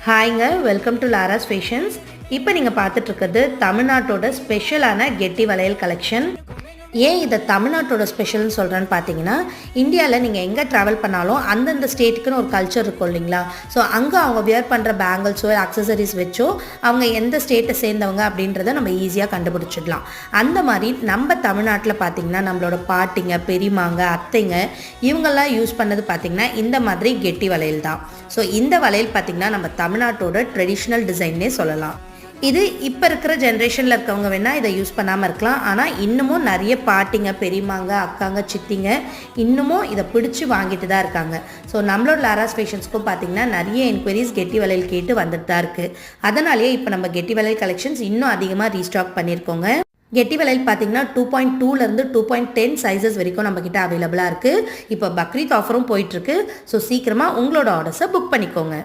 ஹாய்ங்க, welcome to Lara's fashions. இப்போ நீங்கள் பார்த்துட்ருக்கிறது தமிழ்நாட்டோட ஸ்பெஷலான கெட்டி வளையல் கலெக்ஷன். ஏன் இதை தமிழ்நாட்டோட ஸ்பெஷல்னு சொல்கிறேன்னு பார்த்தீங்கன்னா, இந்தியாவில் நீங்கள் எங்கே ட்ராவல் பண்ணாலும் அந்தந்த ஸ்டேட்டுக்குன்னு ஒரு கல்ச்சர் இருக்கும் இல்லைங்களா? ஸோ அங்கே அவங்க வியர் பண்ணுற பேங்கிள்ஸோ அக்சசரிஸ் வச்சோ அவங்க எந்த ஸ்டேட்டை சேர்ந்தவங்க அப்படின்றத நம்ம ஈஸியாக கண்டுபிடிச்சிடலாம். அந்த மாதிரி நம்ம தமிழ்நாட்டில் பார்த்திங்கன்னா நம்மளோட பாட்டிங்க, பெரியமாங்க, அத்தைங்க இவங்கெல்லாம் யூஸ் பண்ணது பார்த்திங்கன்னா இந்த மாதிரி கெட்டி வளையல் தான். ஸோ இந்த வளையல் பார்த்திங்கன்னா நம்ம தமிழ்நாட்டோட ட்ரெடிஷ்னல் டிசைன்னே சொல்லலாம். இது இப்போ இருக்கிற ஜென்ரேஷனில் இருக்கவங்க வேணால் இதை யூஸ் பண்ணாமல் இருக்கலாம். ஆனால் இன்னமும் நிறைய பாட்டிங்க, பெரியமாங்க, அக்காங்க, சித்திங்க இன்னமும் இதை பிடிச்சி வாங்கிட்டு தான் இருக்காங்க. ஸோ நம்மளோட லாராஸ் ஃபேஷன்ஸ்க்கும் பார்த்திங்கன்னா நிறைய என்கொயரிஸ் கெட்டி வளையல் கேட்டு வந்துட்டு தான் இருக்குது. அதனாலேயே இப்போ நம்ம கெட்டி வளையல் கலெக்ஷன்ஸ் இன்னும் அதிகமாக ரீஸ்டாக் பண்ணியிருக்கோங்க. கெட்டி வளையல் பார்த்தீங்கன்னா 2.2லேருந்து 2.10 சைஸஸ் வரைக்கும் நம்மக்கிட்ட அவைலபிளாக இருக்குது. இப்போ பக்ரீத் ஆஃபரும் போயிட்டுருக்கு. ஸோ சீக்கிரமாக உங்களோட ஆர்டர்ஸை புக் பண்ணிக்கோங்க.